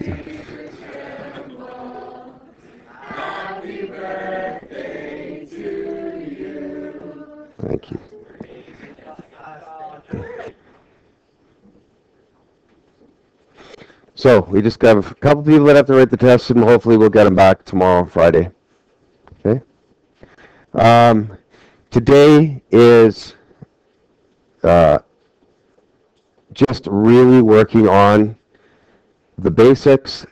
Happy birthday to you. Thank you. So we just got a couple people that have to write the test, and hopefully we'll get them back tomorrow, Friday. Okay. Today is just really working on the basics,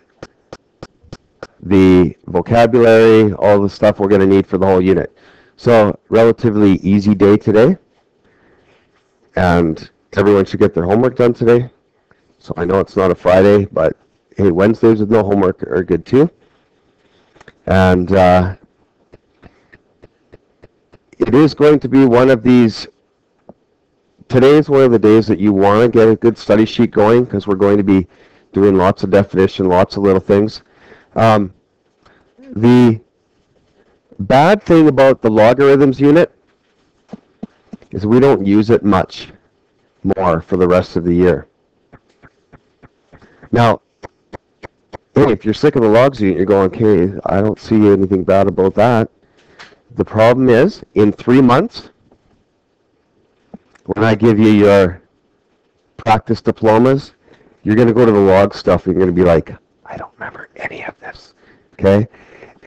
the vocabulary, all the stuff we're going to need for the whole unit. So relatively easy day today, and everyone should get their homework done today. So I know it's not a Friday, but hey, Wednesdays with no homework are good too. And it is going to be one of these, today is one of the days that you want to get a good study sheet going, because we're going to be doing lots of definition, lots of little things. The bad thing about the logarithms unit is we don't use it much more for the rest of the year. Now, hey, if you're sick of the logs unit, you're going, okay, I don't see anything bad about that. The problem is, in 3 months, when I give you your practice diplomas, you're going to go to the log stuff, and you're going to be like, I don't remember any of this, okay?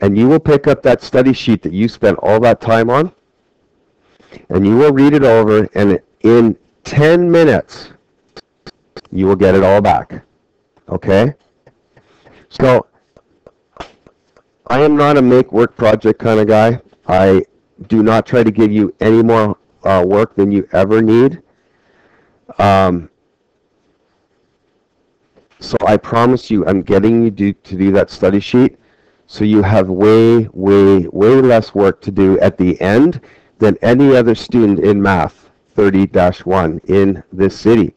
And you will pick up that study sheet that you spent all that time on, and you will read it over, and in 10 minutes, you will get it all back, okay? So, I am not a make work project kind of guy. I do not try to give you any more work than you ever need. So I promise you, I'm getting you to do that study sheet, so you have way, way, way less work to do at the end than any other student in math 30-1 in this city.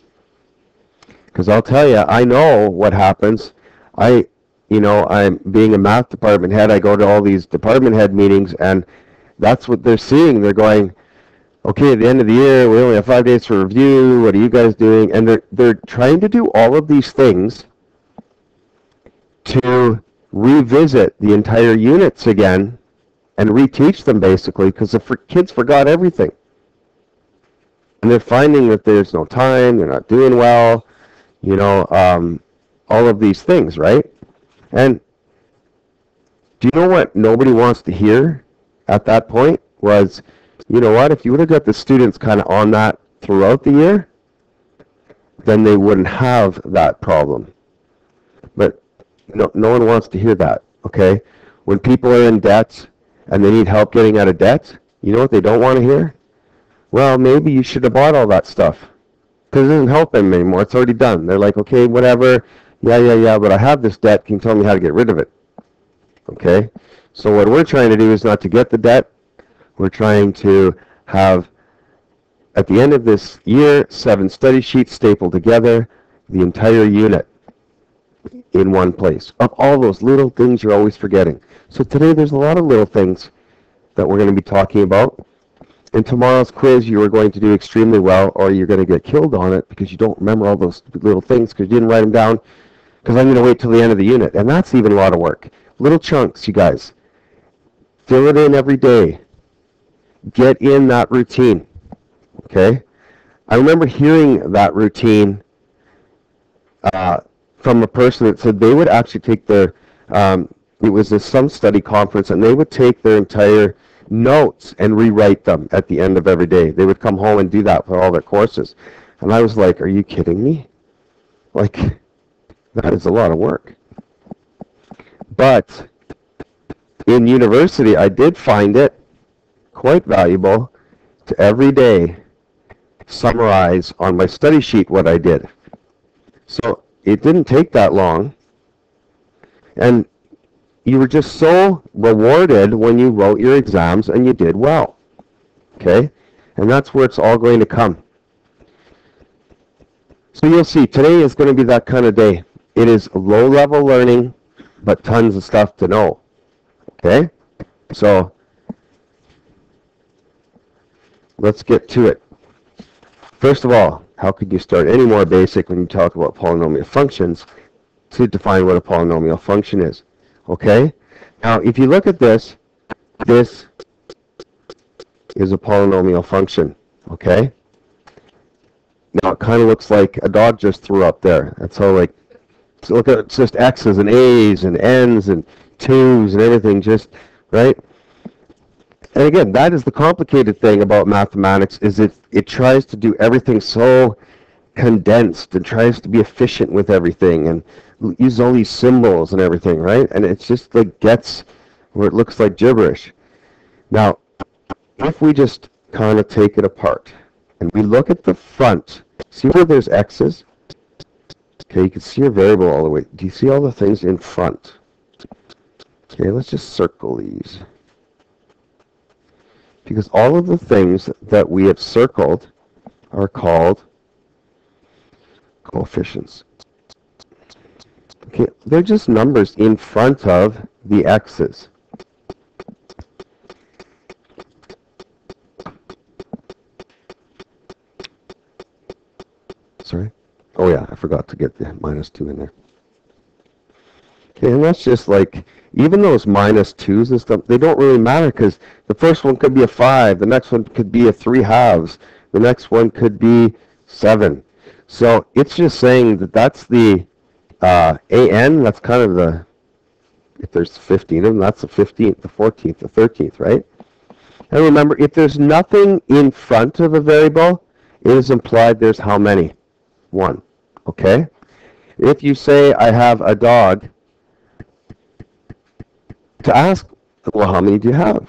Because I'll tell you, I know what happens. I'm being a math department head, I go to all these department head meetings, and that's what they're seeing. They're going, okay, at the end of the year, we only have 5 days for review. What are you guys doing? And they're trying to do all of these things to revisit the entire units again and reteach them, basically, because the kids forgot everything. And they're finding that there's no time, they're not doing well, all of these things, right? And do you know what nobody wants to hear at that point was, you know what, if you would have got the students kind of on that throughout the year, then they wouldn't have that problem. But no one wants to hear that, okay? When people are in debt and they need help getting out of debt, you know what they don't want to hear? Well, maybe you should have bought all that stuff, because it doesn't help them anymore. It's already done. They're like, okay, whatever, yeah, but I have this debt. Can you tell me how to get rid of it? Okay? So what we're trying to do is not to get the debt. We're trying to have, at the end of this year, 7 study sheets stapled together, the entire unit in one place, of all those little things you're always forgetting. So today there's a lot of little things that we're going to be talking about. In tomorrow's quiz, you are going to do extremely well, or you're going to get killed on it because you don't remember all those little things because you didn't write them down, because I'm going to wait till the end of the unit, and that's even a lot of work. Little chunks, you guys. Fill it in every day. Get in that routine, okay? I remember hearing that routine from a person that said they would actually take their, it was some study conference, and they would take their entire notes and rewrite them at the end of every day. They would come home and do that for all their courses. And I was like, are you kidding me? Like, that is a lot of work. But in university, I did find it quite valuable to every day summarize on my study sheet what I did. So it didn't take that long. And you were just so rewarded when you wrote your exams and you did well. Okay? And that's where it's all going to come. So you'll see, today is going to be that kind of day. It is low-level learning, but tons of stuff to know. Okay? So let's get to it. First of all, how could you start any more basic when you talk about polynomial functions to define what a polynomial function is. Okay? Now, if you look at this, this is a polynomial function. Okay? Now, it kind of looks like a dog just threw up there. That's how, like, so look at it, it's just X's and A's and N's and 2's and everything, just, right? And again, that is the complicated thing about mathematics, is it tries to do everything so condensed and tries to be efficient with everything and use all these symbols and everything, right? And it's just like gets where it looks like gibberish. Now, if we just kind of take it apart and we look at the front, see where there's X's? Okay, you can see your variable all the way. Do you see all the things in front? Okay, let's just circle these. Because all of the things that we have circled are called coefficients. Okay, they're just numbers in front of the X's. Sorry? Oh yeah, I forgot to get the -2 in there. Okay, and that's just like, even those -2's and stuff, they don't really matter because the first one could be a 5, the next one could be a 3/2, the next one could be 7. So it's just saying that that's the AN, that's kind of the, if there's 15 of them, that's the 15th, the 14th, the 13th, right? And remember, if there's nothing in front of a variable, it is implied there's how many? 1, okay? If you say, I have a dog, to ask, well, how many do you have?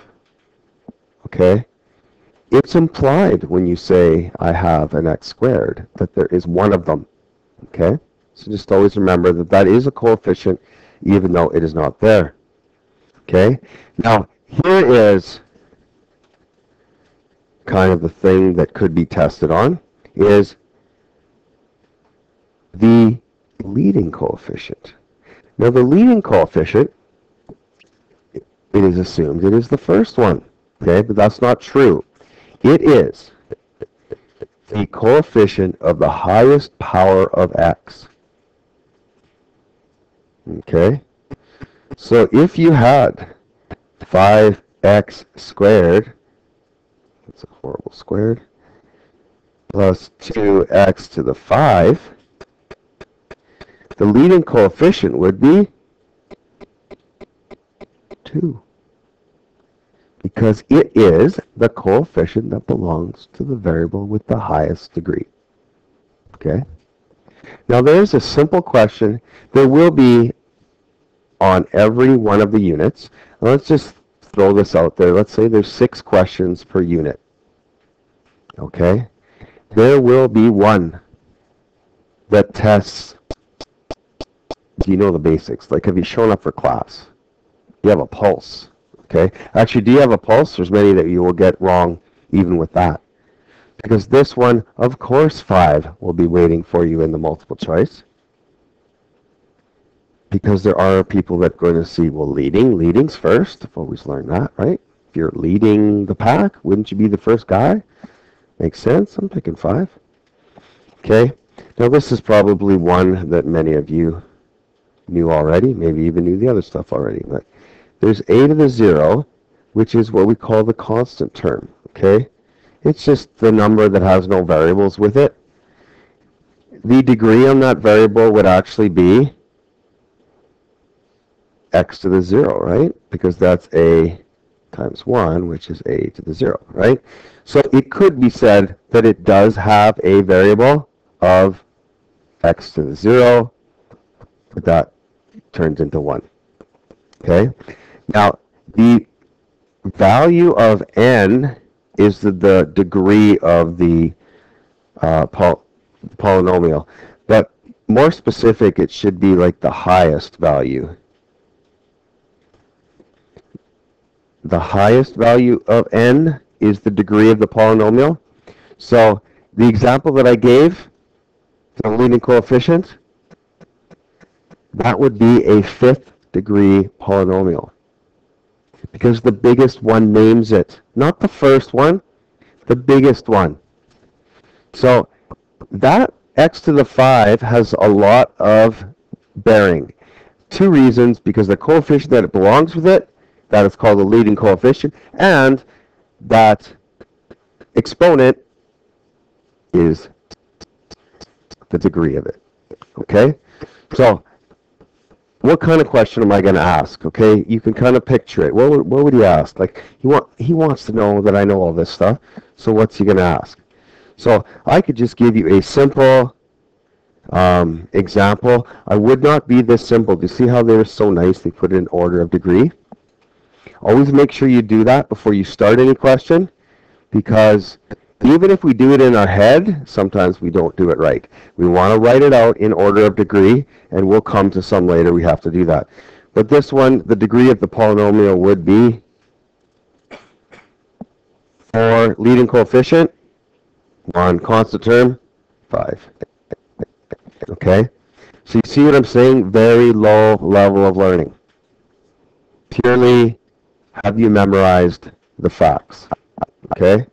Okay? It's implied when you say, I have an x squared, that there is one of them. Okay? So just always remember that that is a coefficient, even though it is not there. Okay? Now, here is kind of the thing that could be tested on, is the leading coefficient. Now, the leading coefficient, it is assumed it is the first one, okay? But that's not true. It is the coefficient of the highest power of x. Okay? So if you had 5x squared, that's a horrible squared, plus 2x to the 5, the leading coefficient would be 2. Because it is the coefficient that belongs to the variable with the highest degree. Okay? Now there's a simple question. There will be on every one of the units. Let's just throw this out there. Let's say there's 6 questions per unit. Okay? There will be one that tests, do you know the basics? Like, have you shown up for class? You have a pulse. Okay? Actually, do you have a pulse? There's many that you will get wrong even with that. Because this one, of course, 5 will be waiting for you in the multiple choice. Because there are people that are going to see, well, leading's first. I've always learned that, right? If you're leading the pack, wouldn't you be the first guy? Makes sense. I'm picking 5. Okay? Now, this is probably one that many of you knew already, maybe even knew the other stuff already. But there's a to the 0, which is what we call the constant term. Okay? It's just the number that has no variables with it. The degree on that variable would actually be x to the 0, right? Because that's a times 1, which is a to the 0, right? So it could be said that it does have a variable of x to the 0, but that turns into 1. Okay? Now, the value of n is the degree of the polynomial. But more specific, it should be like the highest value. The highest value of n is the degree of the polynomial. So the example that I gave, the leading coefficient, that would be a 5th degree polynomial. Because the biggest one names it. Not the first one, the biggest one. So that x to the 5 has a lot of bearing. Two reasons: because the coefficient that it belongs with it, that is called the leading coefficient, and that exponent is the degree of it. Okay? So, what kind of question am I going to ask? Okay, you can kind of picture it. What would he ask? Like, he wants to know that I know all this stuff, so what's he going to ask? So, I could just give you a simple example. I would not be this simple. Do you see how they're so nice? They put it in order of degree. Always make sure you do that before you start any question, because even if we do it in our head, sometimes we don't do it right. We want to write it out in order of degree, and we'll come to some later. We have to do that. But this one, the degree of the polynomial would be, for leading coefficient, 1, constant term, 5. Okay? So you see what I'm saying? Very low level of learning. Purely, have you memorized the facts? Okay?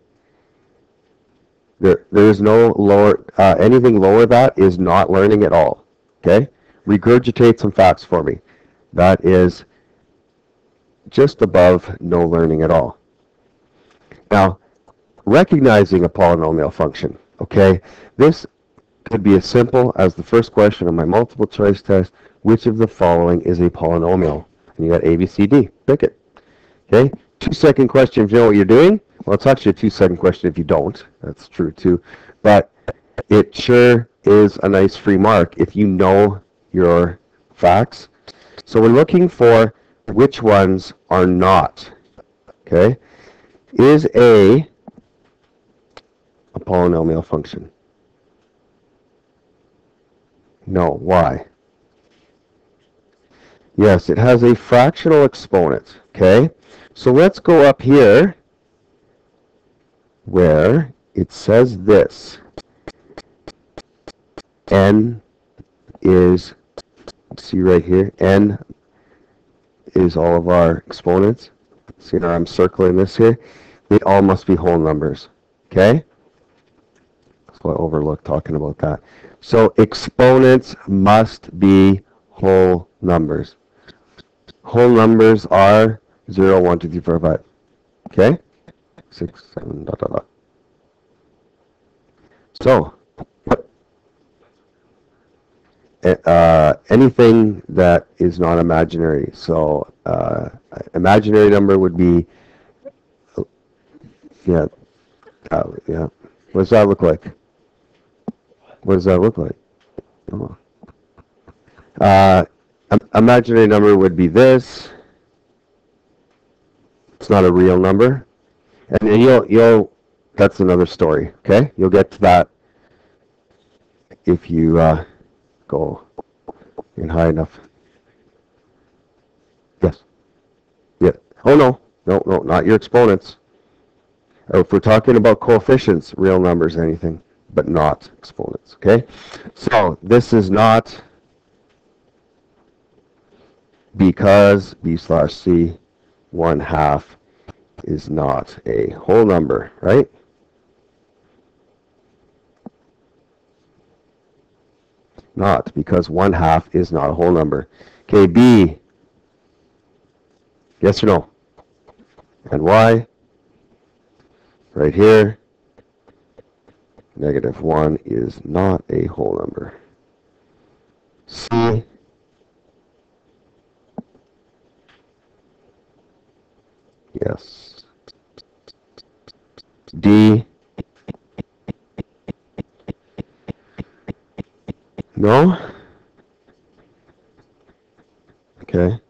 There is no lower, anything lower that is not learning at all. Okay? Regurgitate some facts for me. That is just above no learning at all. Now, recognizing a polynomial function. Okay? This could be as simple as the first question on my multiple choice test: which of the following is a polynomial? And you got A, B, C, D. Pick it. Okay? 2-second question if you know what you're doing. Well, it's actually a 2-second question if you don't. That's true too. But it sure is a nice free mark if you know your facts. So we're looking for which ones are not. Okay? Is A polynomial function? No. Why? Yes, it has a fractional exponent. Okay? So let's go up here where it says this. N is, see right here, N is all of our exponents. See how I'm circling this here? They all must be whole numbers. Okay? So I overlooked talking about that. So exponents must be whole numbers. Whole numbers are 0, 1, 2, 3, 4, 5. Okay? 6, 7, dot, dot, dot. So, anything that is not imaginary. So, imaginary number would be, yeah. What does that look like? What does that look like? Imaginary number would be this. It's not a real number. And you'll that's another story, okay? You'll get to that if you go in high enough. Yes. Yeah. Oh, no, not your exponents. Or if we're talking about coefficients, real numbers, anything, but not exponents, okay? So this is not because B/C 1/2 is not a whole number, right? Not because 1/2 is not a whole number. Okay, B. Yes or no? And why? Right here. -1 is not a whole number. C. Yes. D. No? Okay.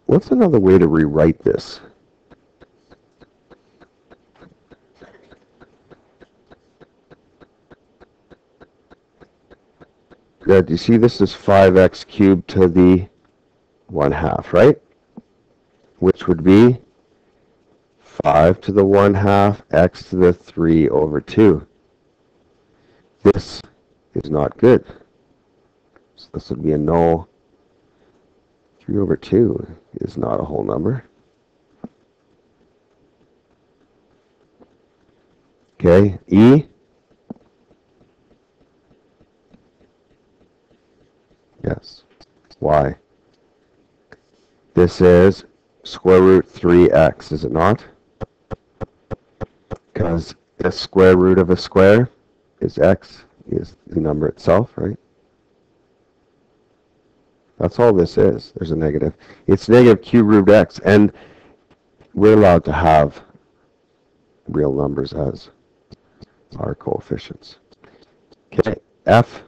What's another way to rewrite this? Good. You see this is 5x cubed to the 1/2, right? Which would be 5 to the 1/2 x to the 3/2. This is not good. So this would be a no. 3/2 is not a whole number. Okay, E. Yes. Y. This is square root 3x, is it not? Because the square root of a square is x, is the number itself, right? That's all this is. There's a negative. It's negative cube root x, and we're allowed to have real numbers as our coefficients. Okay, F.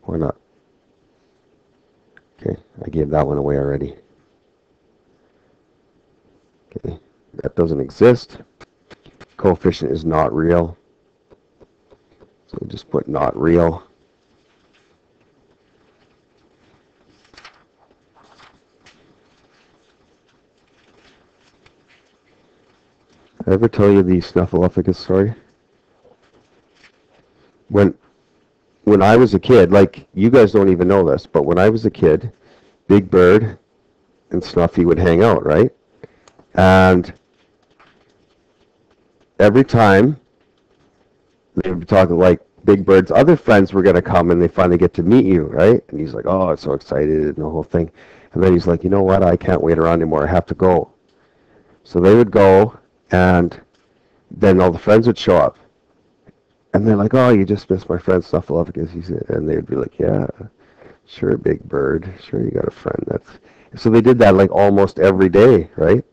Why not? Okay, I gave that one away already. Okay, that doesn't exist. Coefficient is not real. So we'll just put not real. Did I ever tell you the Snuffleupagus story? When I was a kid, like, you guys don't even know this, but when I was a kid, Big Bird and Snuffy would hang out, right? And every time they would be talking, like, Big Bird's other friends were going to come and they finally get to meet you, right? And he's like, oh, I'm so excited and the whole thing. And then he's like, you know what? I can't wait around anymore. I have to go. So they would go, and then all the friends would show up. And they're like, oh, you just missed my friend Snuffleupagus. And they'd be like, yeah, sure, Big Bird. Sure, you got a friend. So they did that like almost every day, right?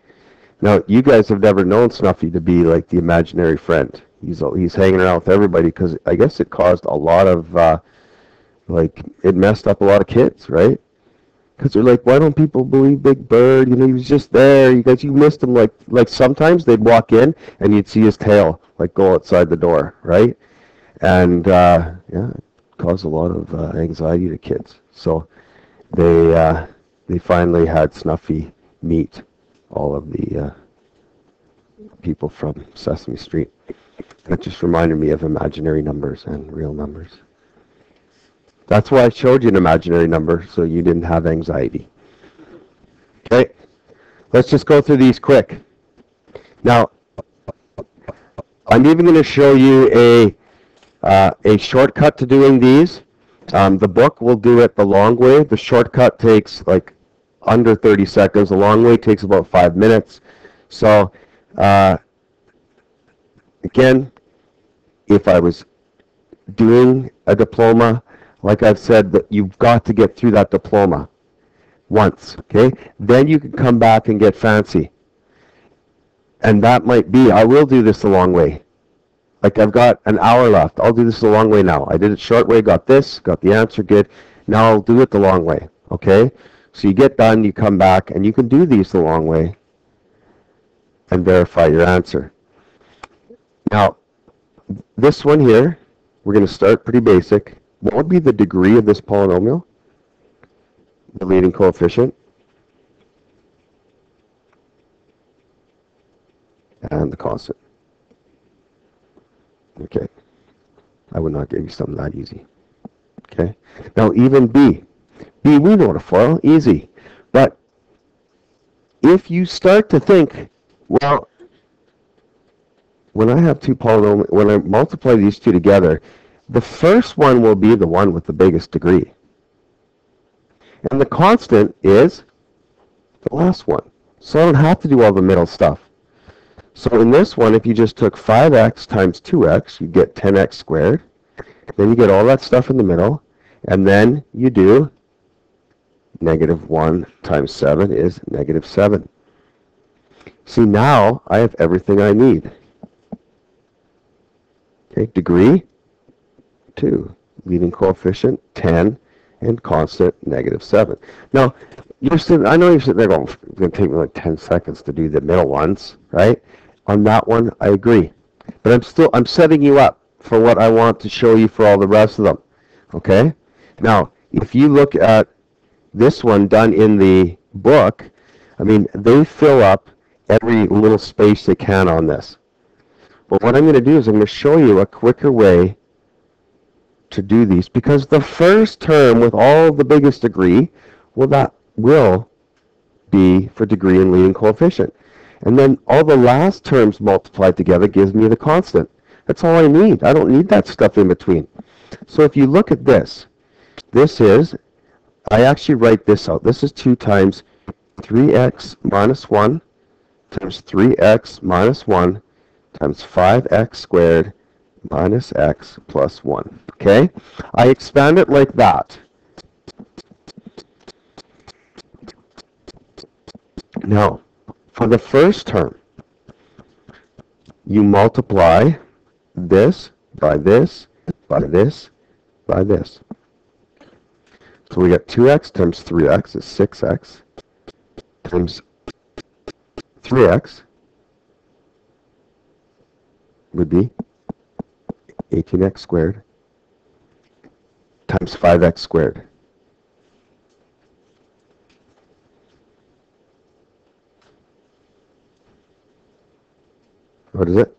Now, you guys have never known Snuffy to be like the imaginary friend. He's hanging around with everybody because I guess it caused a lot of, it messed up a lot of kids, right? Because they're like, why don't people believe Big Bird? You know, he was just there. You guys, you missed him. Like sometimes they'd walk in and you'd see his tail, like, go outside the door, right? And, yeah, it caused a lot of anxiety to kids. So they finally had Snuffy meet all of the people from Sesame Street. That just reminded me of imaginary numbers and real numbers. That's why I showed you an imaginary number, so you didn't have anxiety. Okay, let's just go through these quick. Now, I'm even going to show you a shortcut to doing these. The book will do it the long way. The shortcut takes like under 30 seconds. The long way takes about 5 minutes. So, again, if I was doing a diploma, like I've said, that you've got to get through that diploma once, okay? Then you can come back and get fancy. And that might be, I will do this the long way. Like, I've got an hour left. I'll do this the long way now. I did it short way, got this, got the answer good. Now I'll do it the long way, okay? So you get done, you come back, and you can do these the long way and verify your answer. Now, this one here, we're going to start pretty basic. What would be the degree of this polynomial? The leading coefficient. And the constant. Okay. I would not give you something that easy. Okay. Now, even B. B, we know to FOIL. Easy. But if you start to think, well, when I have two polynomials, when I multiply these two together, the first one will be the one with the biggest degree. And the constant is the last one. So I don't have to do all the middle stuff. So in this one, if you just took 5x times 2x, you get 10x squared. Then you get all that stuff in the middle. And then you do negative 1 times 7 is negative 7. See, now I have everything I need. Okay, degree, 2. Leading coefficient, 10. And constant, negative 7. Now, I know you're sitting there going, it's going to take me like 10 seconds to do the middle ones, right? On that one, I agree. But I'm setting you up for what I want to show you for all the rest of them, okay? Now, if you look at this one done in the book, I mean, they fill up every little space they can on this. But what I'm going to do is I'm going to show you a quicker way to do these, because the first term with all the biggest degree, well, that will be for degree and leading coefficient. And then all the last terms multiplied together gives me the constant. That's all I need. I don't need that stuff in between. So if you look at this, this is, I actually write this out. This is 2 times 3x minus 1 times 3x minus 1 times 5x squared minus x plus 1. Okay? I expand it like that. Now, for the first term, you multiply this by this by this by this. So we got 2x times 3x is 6x times 3x would be 18x squared times 5x squared. What is it?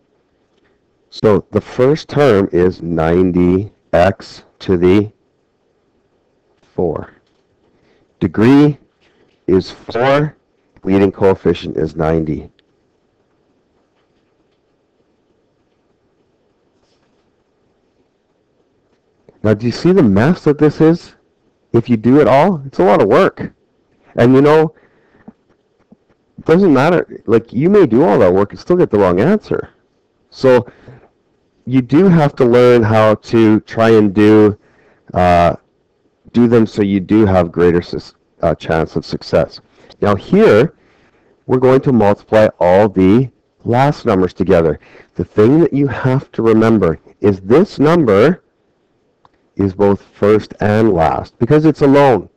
So the first term is 90x to the 4. Degree is 4. Leading coefficient is 90. Now, do you see the mess that this is? If you do it all, it's a lot of work. And you know, it doesn't matter. Like, you may do all that work and still get the wrong answer. So you do have to learn how to try and do them so you do have greater chance of success. Now here, we're going to multiply all the last numbers together. The thing that you have to remember is this number is both first and last because it's alone.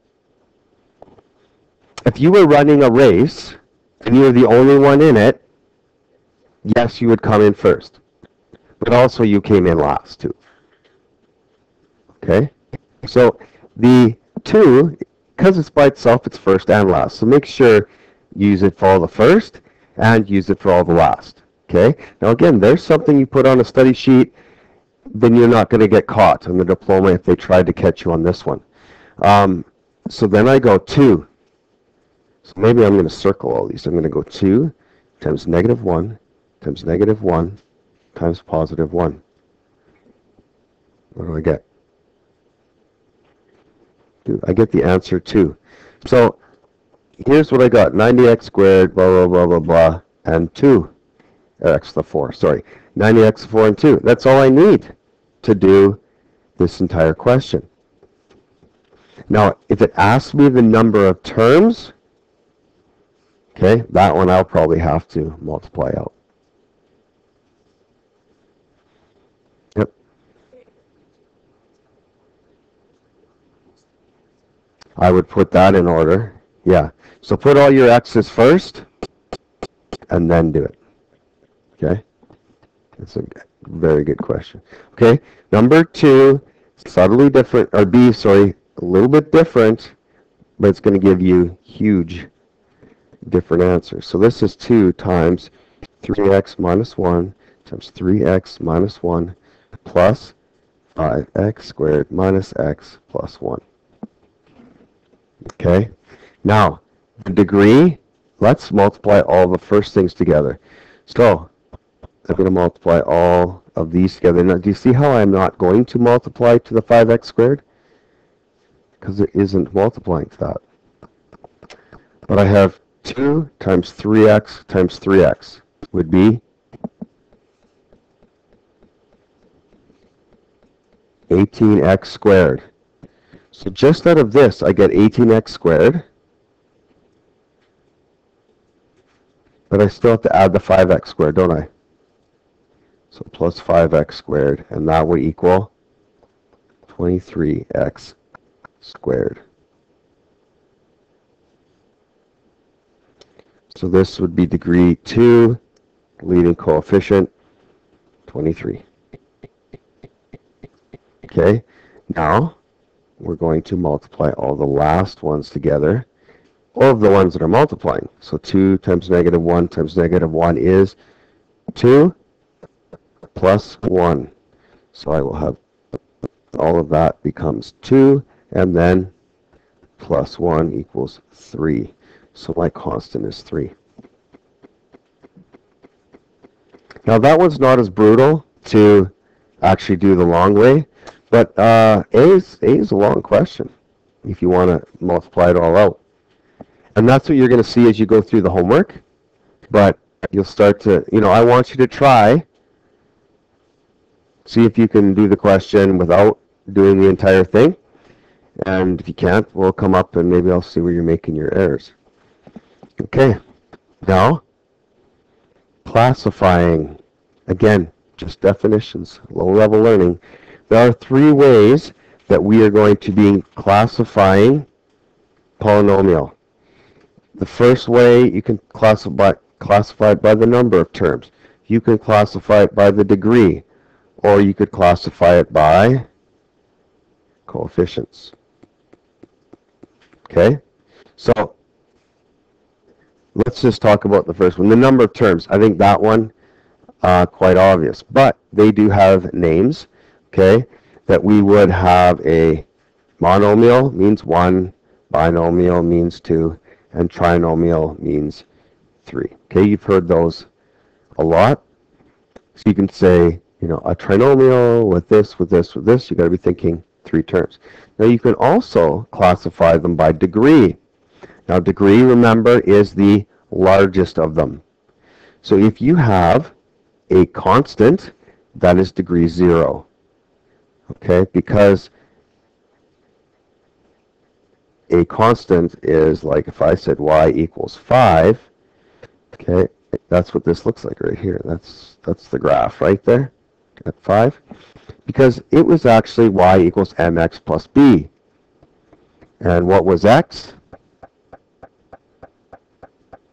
If you were running a race and you were the only one in it, yes, you would come in first. But also you came in last too. Okay? So the 2, because it's by itself, it's first and last. So make sure you use it for all the first and use it for all the last. Okay? Now again, there's something you put on a study sheet, then you're not going to get caught on the diploma if they tried to catch you on this one. So then I go 2. So maybe I'm going to circle all these. I'm going to go 2 times negative 1 times negative 1 times positive 1. What do I get? I get the answer 2. So here's what I got. 90x squared, blah, blah, blah, blah, blah, and 2. X to the 4, sorry. 90x to the 4 and 2. That's all I need to do this entire question. Now, if it asks me the number of terms, okay, that one I'll probably have to multiply out. Yep. I would put that in order. Yeah. So put all your x's first, and then do it. Okay? That's a very good question. Okay, number 2, subtly different, or B, sorry, a little bit different, but it's going to give you huge different answers. So this is 2 times 3x minus 1 times 3x minus 1 plus 5x squared minus x plus 1. Okay, now the degree, let's multiply all the first things together. So I'm going to multiply all of these together. Now, do you see how I'm not going to multiply to the 5x squared? Because it isn't multiplying to that. But I have 2 times 3x would be 18x squared. So just out of this, I get 18x squared. But I still have to add the 5x squared, don't I? So plus 5x squared, and that would equal 23x squared. So this would be degree 2, leading coefficient 23. Okay, now we're going to multiply all the last ones together, all of the ones that are multiplying. So 2 times negative 1 times negative 1 is 2 plus 1. So I will have all of that becomes 2, and then plus 1 equals 3. So my constant is 3. Now that one's not as brutal to actually do the long way. But A is a long question if you want to multiply it all out. And that's what you're going to see as you go through the homework. But you'll start to, I want you to try, see if you can do the question without doing the entire thing. And if you can't, we'll come up and maybe I'll see where you're making your errors. Okay, now classifying. Again, just definitions, low-level learning. There are 3 ways that we are going to be classifying polynomial. The first way, you can classify it by the number of terms. You can classify it by the degree, or you could classify it by coefficients. Okay, so let's just talk about the first one, the number of terms. I think that one quite obvious, but they do have names. Okay, that we would have a monomial means 1, binomial means 2, and trinomial means 3. Okay, you've heard those a lot. So you can say, a trinomial with this, with this, with this. You've got to be thinking 3 terms. Now you can also classify them by degree. Now degree, remember, is the largest of them. So if you have a constant, that is degree 0. Okay, because a constant is like if I said y equals 5, okay, that's what this looks like right here. That's the graph right there at 5. Because it was actually y equals mx plus b. And what was x?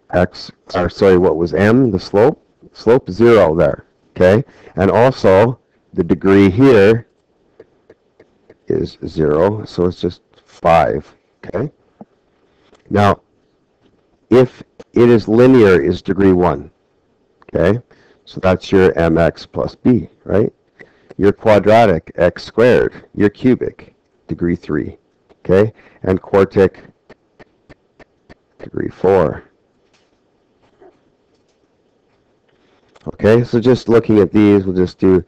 What was m, the slope? Slope 0 there, okay? And also, the degree here is 0, so it's just 5, okay? Now, if it is linear, is degree 1, okay? So that's your mx plus b, right? Your quadratic, x squared. Your cubic, degree 3, okay? And quartic, degree 4. Okay, so just looking at these, we'll just do,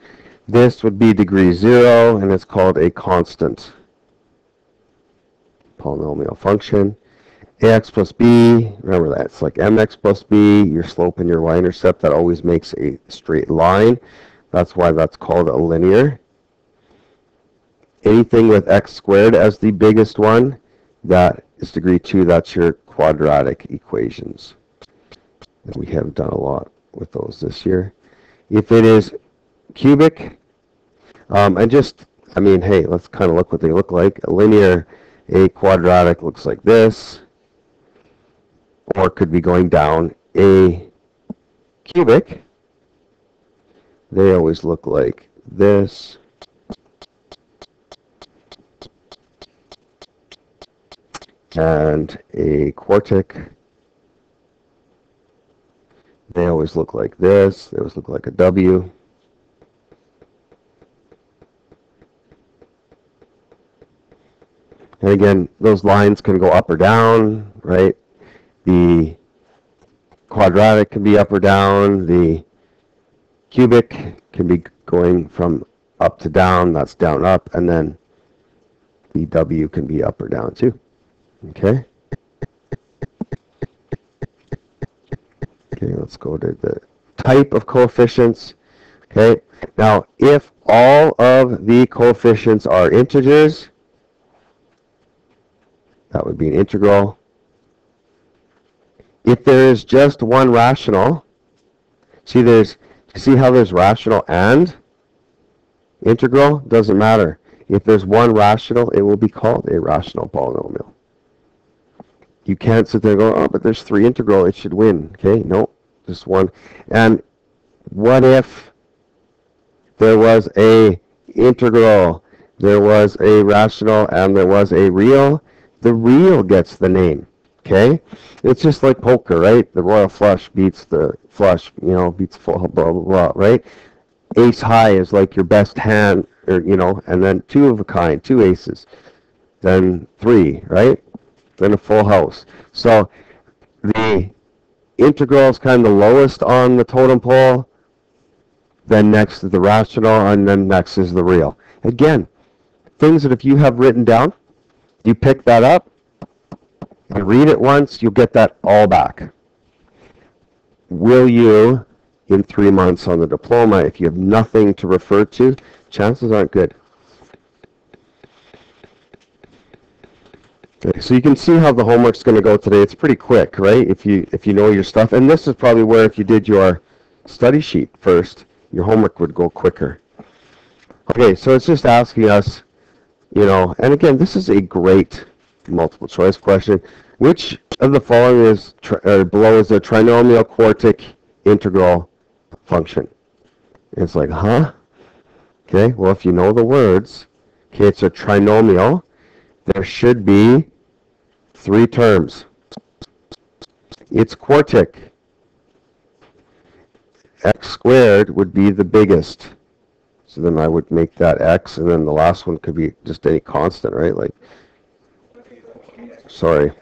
this would be degree 0, and it's called a constant polynomial function. Ax plus b, remember that, it's like mx plus b, your slope and your y-intercept, that always makes a straight line. That's why that's called a linear. Anything with x squared as the biggest one, that is degree 2, that's your quadratic equations. And we have done a lot with those this year. If it is cubic, hey, let's kind of look what they look like. A linear, a quadratic looks like this, or it could be going down. A cubic, they always look like this. And a quartic, they always look like this. They always look like a W. And again, those lines can go up or down, right? The quadratic can be up or down. The cubic can be going from up to down. That's down, up. And then the W can be up or down, too. Okay? Okay, let's go to the type of coefficients. Okay, now if all of the coefficients are integers, that would be an integral. If there is just one rational, see how there's rational and integral? Doesn't matter. If there's one rational, it will be called a rational polynomial. You can't sit there and go, oh, but there's 3 integral, it should win. Okay, no, just one. And what if there was a integral, there was a rational, and there was a real? The real gets the name. Okay, it's just like poker, right? The royal flush beats the flush, beats full, blah, blah, blah, right? Ace high is like your best hand, or, and then 2 of a kind, 2 aces, then 3, right? Then a full house. So the integral is kind of the lowest on the totem pole. then next is the rational, and then next is the real. Again, things that if you have written down, you pick that up, you read it once, you'll get that all back. Will you, in 3 months on the diploma, if you have nothing to refer to, chances aren't good. Okay, so you can see how the homework's going to go today. It's pretty quick, right? If you know your stuff. And this is probably where if you did your study sheet first, your homework would go quicker. Okay, so it's just asking us, you know, and again, this is a great multiple choice question. Which of the following is below is a trinomial quartic integral function? It's like, huh? Okay, well, if you know the words, okay, it's a trinomial. There should be 3 terms. It's quartic. X squared would be the biggest. So then I would make that x, and then the last one could be just any constant, right? Like, sorry.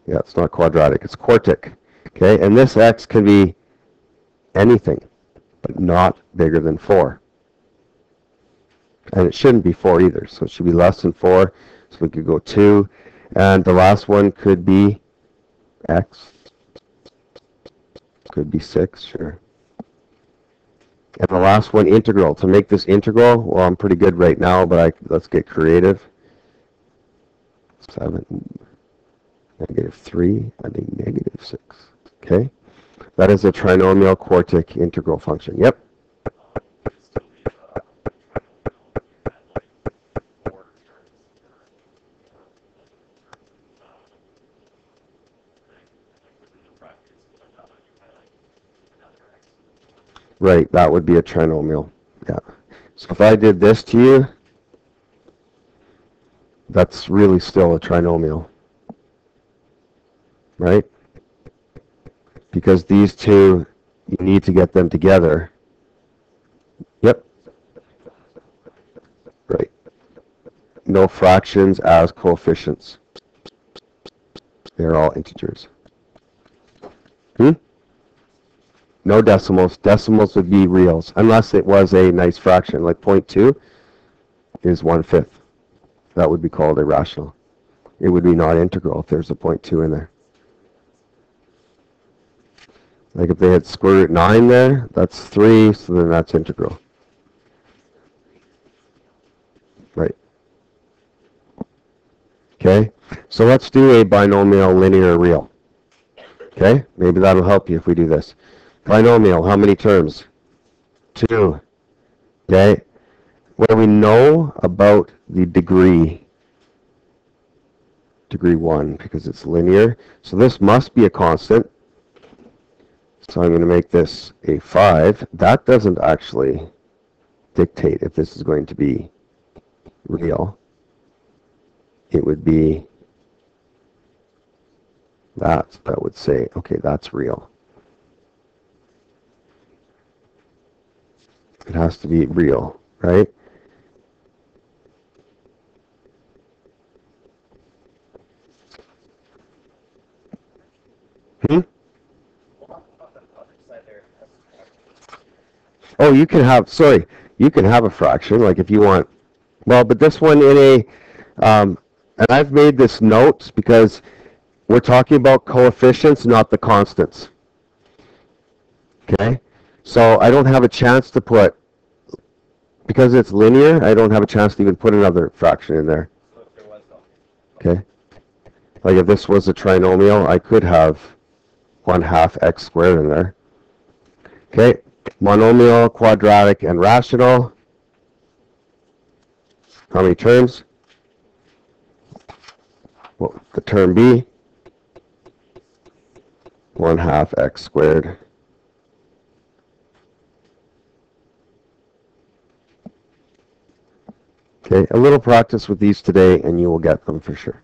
Yeah, it's not quadratic. It's quartic. Okay, and this x can be anything, but not bigger than 4. And it shouldn't be 4 either, so it should be less than 4. So we could go 2, and the last one could be x. Could be 6, sure. And the last one, integral. To make this integral, well, I'm pretty good right now, but let's get creative. 7, -3, and a -6. Okay? That is a trinomial quartic integral function. Yep. Right, that would be a trinomial. Yeah. So if I did this to you, that's really still a trinomial. Right? Because these two, you need to get them together. Yep. Right. No fractions as coefficients. They're all integers. No decimals. Decimals would be reals, unless it was a nice fraction, like 0.2 is 1/5. That would be called a rational. It would be not integral if there's a 0.2 in there. Like if they had square root 9 there, that's 3, so then that's integral. Right. Okay, so let's do a binomial linear real. Okay, maybe that'll help you if we do this. Binomial, how many terms? 2. Okay, what do we know about the degree? Degree 1, because it's linear. So this must be a constant. So I'm going to make this a 5. That doesn't actually dictate if this is going to be real. It would be that would say, okay, that's real. It has to be real, right? Oh, you can have, sorry, you can have a fraction, like if you want, well, but this one in a, and I've made this note because we're talking about coefficients, not the constants. Okay? So I don't have a chance to put, because it's linear, I don't have a chance to even put another fraction in there. Okay? Like if this was a trinomial, I could have 1/2 x squared in there. Okay? Monomial, quadratic, and rational. How many terms? Well, the term B, 1/2 x squared. Okay, a little practice with these today and you will get them for sure.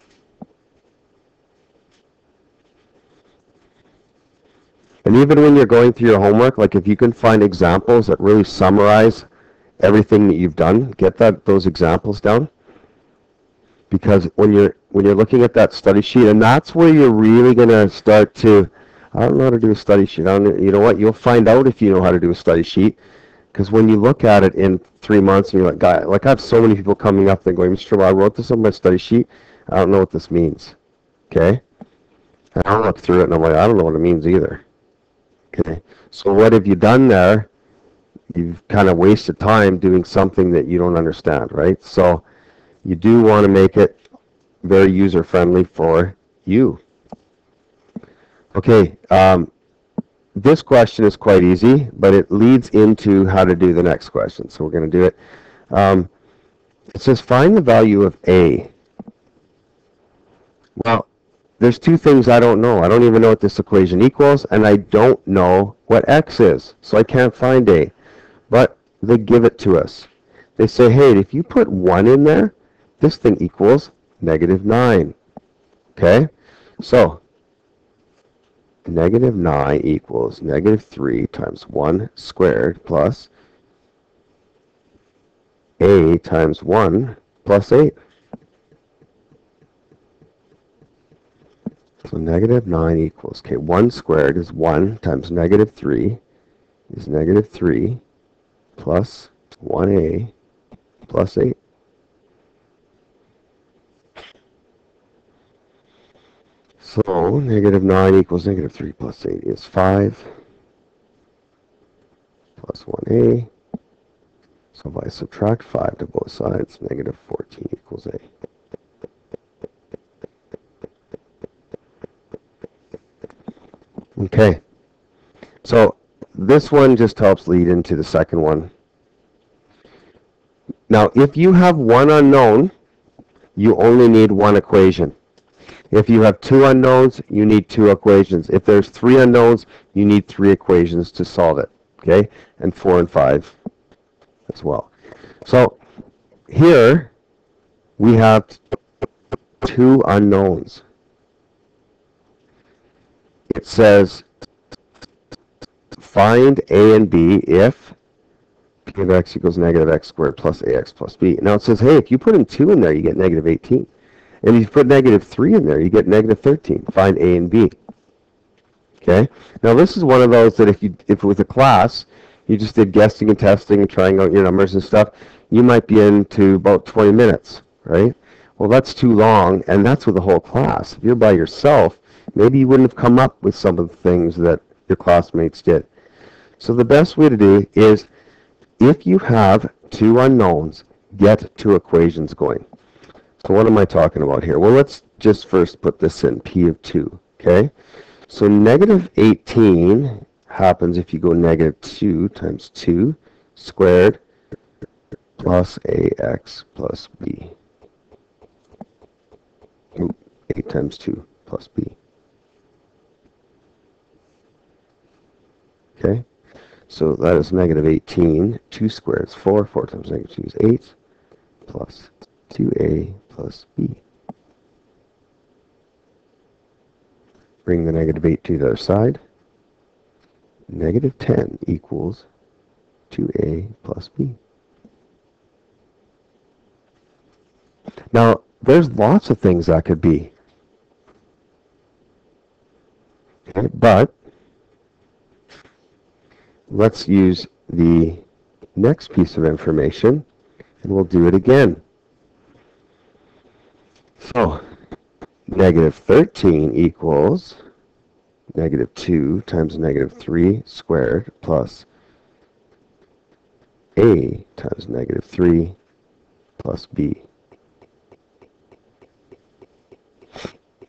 And even when you're going through your homework, like if you can find examples that really summarize everything that you've done, get those examples down. Because when you're looking at that study sheet, and that's where you're really going to start to I don't know how to do a study sheet. You know what? You'll find out if you know how to do a study sheet. Because when you look at it in 3 months and you're like, guy, like I have so many people coming up and going, Mr. Well, I wrote this on my study sheet. I don't know what this means. Okay? And I'll look through it and I'm like, I don't know what it means either. Okay? So what have you done there? You've kind of wasted time doing something that you don't understand, right? So you do want to make it very user-friendly for you. Okay, this question is quite easy, but it leads into how to do the next question. So we're going to do it. It says find the value of A. Well, there's two things I don't know. I don't even know what this equation equals, and I don't know what X is. So I can't find A. But they give it to us. They say, hey, if you put 1 in there, this thing equals -9. Okay? So -9 equals -3 times 1 squared plus A times 1 plus 8. So -9 equals, okay, 1 squared is 1 times -3 is -3 plus 1A plus 8. So -9 equals -3 plus 8 is 5 plus 1A. So if I subtract 5 to both sides, -14 equals A. Okay, so this one just helps lead into the second one. Now, if you have one unknown, you only need one equation. If you have two unknowns, you need two equations. If there's three unknowns, you need three equations to solve it. Okay, and 4 and 5 as well. So here we have two unknowns. It says find A and B if P of x equals -x squared plus ax plus b. Now it says, hey, if you put in 2 in there, you get -18. And if you put -3 in there, you get -13. Find A and B. Okay? Now this is one of those that if it was a class, you just did guessing and testing and trying out your numbers and stuff, you might be into about 20 minutes, right? Well, that's too long, and that's with the whole class. If you're by yourself, maybe you wouldn't have come up with some of the things that your classmates did. So the best way to do is, if you have two unknowns, get two equations going. So what am I talking about here? Well, let's just first put this in, P of 2, okay? So -18 happens if you go -2 times 2 squared plus ax plus b. 8 times 2 plus b. Okay? So that is -18. 2 squared is 4. 4 times -2 is 8 plus 2a plus b. Bring the -8 to the other side. -10 equals 2a plus b. Now, there's lots of things that could be. Okay, but let's use the next piece of information, and we'll do it again. So, -13 equals -2 times -3 squared plus a times -3 plus b.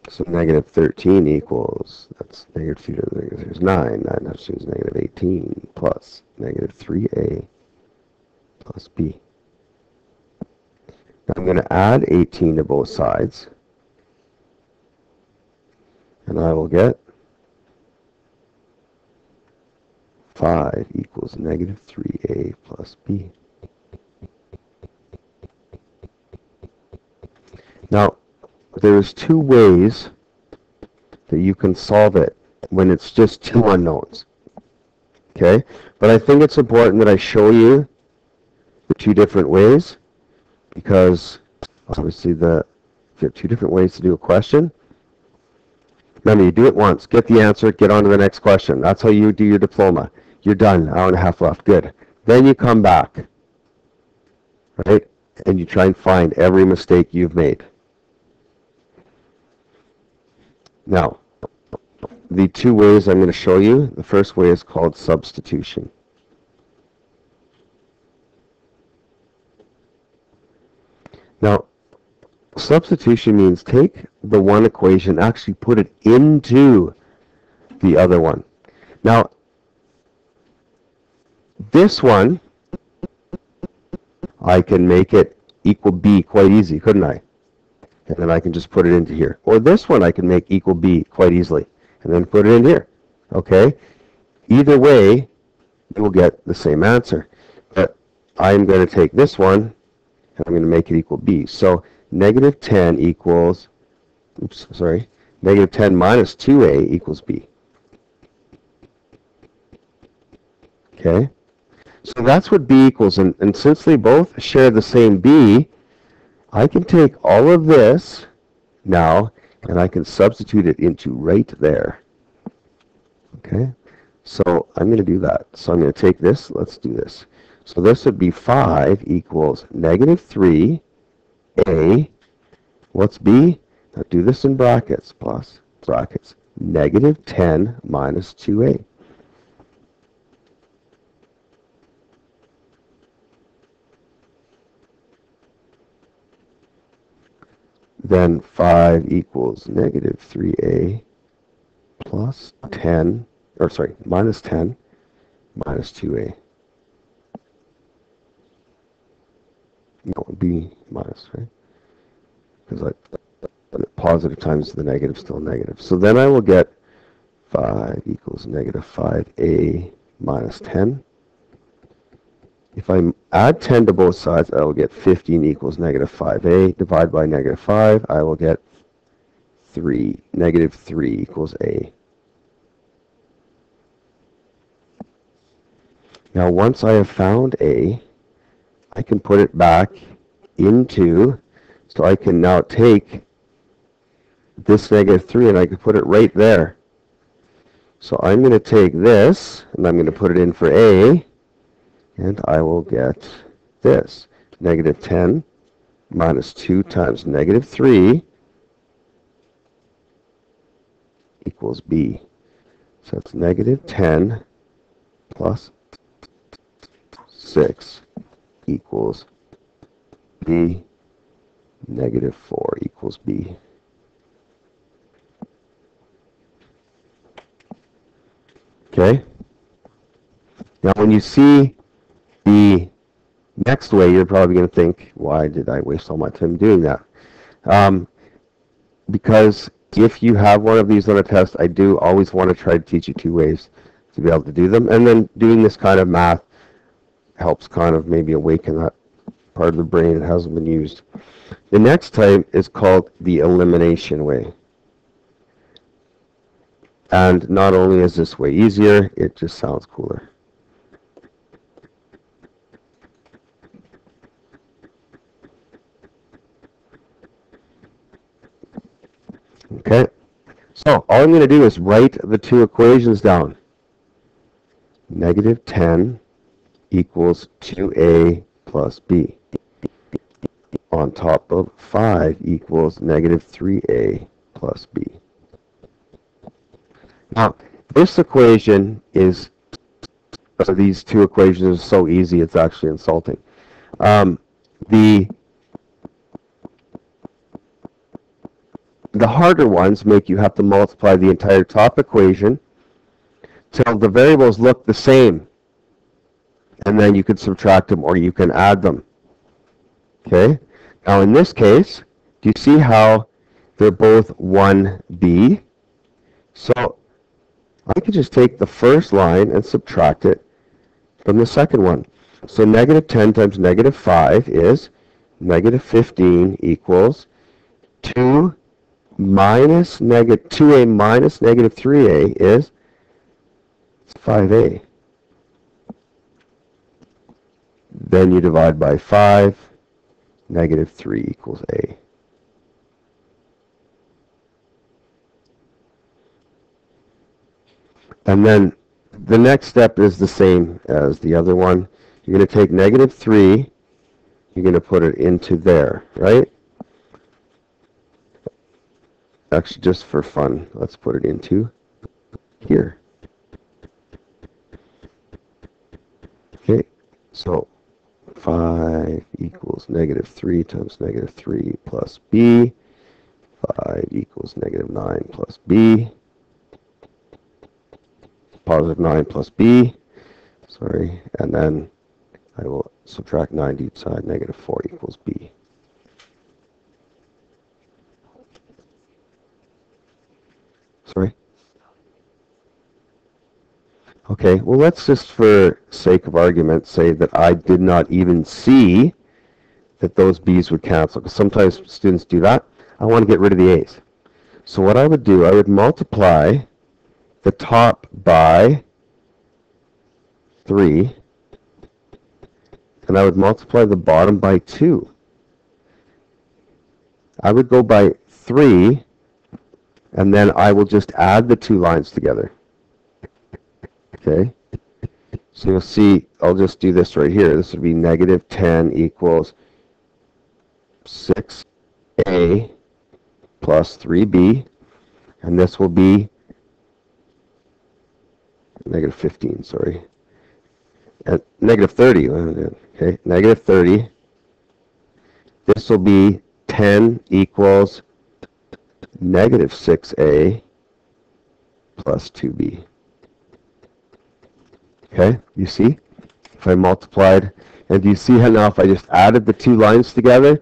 So -13 equals, that's -2 to the -3 is 9. 9 times 2 is -18 plus -3a plus b. Now I'm going to add 18 to both sides. And I will get 5 equals -3a plus b. Now, there's two ways that you can solve it when it's just two unknowns. Okay? But I think it's important that I show you the two different ways, because obviously if you have two different ways to do a question, Remember, you do it once, get the answer, get on to the next question. That's how you do your diploma. You're done, hour and a half left, good. Then you come back, right? And you try and find every mistake you've made. Now, the two ways I'm going to show you, the first way is called substitution. Now, substitution means take the one equation, actually put it into the other one. Now, this one, I can make it equal b quite easy, couldn't I? And then I can just put it into here. Or this one I can make equal b quite easily, and then put it in here. Okay? Either way, you will get the same answer. But I'm going to take this one, and I'm going to make it equal b. So negative 10 equals, negative 10 minus 2a equals b. Okay? So that's what b equals. And since they both share the same b, I can take all of this now, and I can substitute it into right there. Okay? So I'm going to do that. So I'm going to take this. Let's do this. So this would be 5 equals negative 3a. What's b? Now do this in brackets, plus brackets. Negative 10 minus 2a. Then 5 equals negative 3a plus 10, or sorry, minus 10 minus 2a. No, it would be minus, right? Because positive times the negative, still negative. So then I will get 5 equals negative 5a minus 10. If I add 10 to both sides, I will get 15 equals negative 5a. Divide by negative 5, I will get 3. Negative 3 equals a. Now once I have found a, I can put it back into, so I can now take this negative 3 and I can put it right there. So I'm going to take this and I'm going to put it in for a, and I will get this. Negative 10 minus 2 times negative 3 equals b. So it's negative 10 plus 6 equals b. Negative 4 equals b. Okay? Now when you see the next way, you're probably going to think, why did I waste all my time doing that? Because if you have one of these on a test, I do always want to try to teach you two ways to be able to do them. And then doing this kind of math helps kind of maybe awaken that part of the brain that hasn't been used. The next type is called the elimination way. And not only is this way easier, it just sounds cooler. Okay, so all I'm going to do is write the two equations down. Negative 10 equals 2a plus b. On top of 5 equals negative 3a plus b. Now, this equation is, these two equations are so easy it's actually insulting. The harder ones make you have to multiply the entire top equation till the variables look the same. And then you can subtract them or you can add them. Okay? Now in this case, do you see how they're both 1b? So I could just take the first line and subtract it from the second one. So negative 10 times negative 5 is negative 15 equals 2a minus negative 3a is 5a. Then you divide by 5, negative 3 equals a. And then the next step is the same as the other one. You're going to take negative 3, you're going to put it into there, right? Actually, just for fun, let's put it into here. Okay, so 5 equals negative 3 times negative 3 plus b. 5 equals negative 9 plus b. Positive 9 plus b. Sorry, and then I will subtract 9 to each side. Negative 4 equals b. Sorry? Okay, well, let's just, for sake of argument, say that I did not even see that those b's would cancel, because sometimes students do that. I want to get rid of the a's. So what I would do, I would multiply the top by 3, and I would multiply the bottom by 2. I would go by 3, and then I will just add the 2 lines together. Okay? So you'll see, I'll just do this right here. This would be negative 10 equals 6a plus 3b, and this will be negative 15, sorry. And negative 30, okay, negative 30. This will be 10 equals negative 6a plus 2b. Okay, you see? If I multiplied, and do you see how now if I just added the 2 lines together,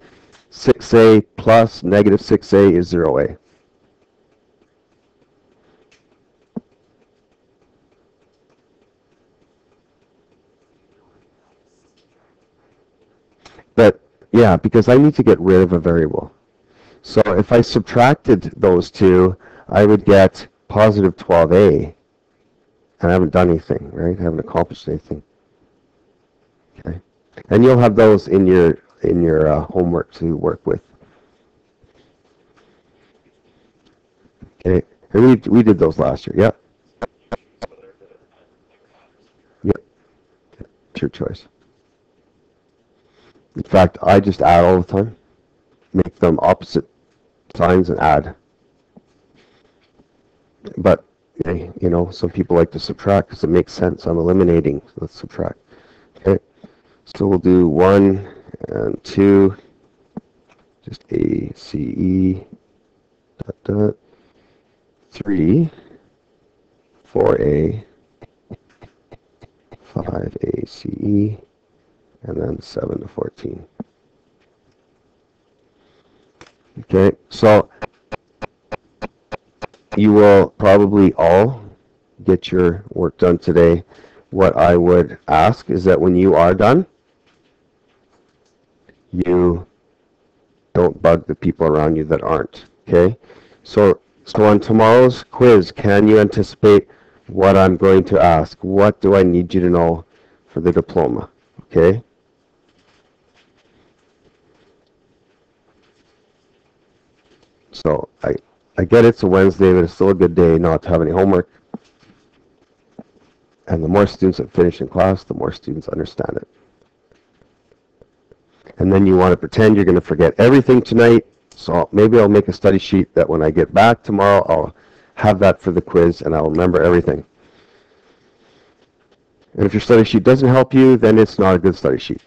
6a plus negative 6a is 0a. But, yeah, because I need to get rid of a variable. So if I subtracted those 2, I would get positive 12a. And I haven't done anything, right? I haven't accomplished anything. Okay. And you'll have those in your homework to work with. Okay. And we did those last year. Yep. Yep. It's your choice. In fact, I just add all the time. Make them opposite signs and add. But, you know, some people like to subtract because it makes sense. I'm eliminating. So let's subtract. Okay. So we'll do 1 and 2. Just A, C, E. Dot, dot. 3. 4A. 5A, C, E. And then 7 to 14. Okay, so you will probably all get your work done today. What I would ask is that when you are done, you don't bug the people around you that aren't. Okay, so on tomorrow's quiz, can you anticipate what I'm going to ask? What do I need you to know for the diploma? Okay. So I get it's a Wednesday, but it's still a good day not to have any homework. And the more students that finish in class, the more students understand it. And then you want to pretend you're going to forget everything tonight. So maybe I'll make a study sheet that when I get back tomorrow, I'll have that for the quiz and I'll remember everything. And if your study sheet doesn't help you, then it's not a good study sheet.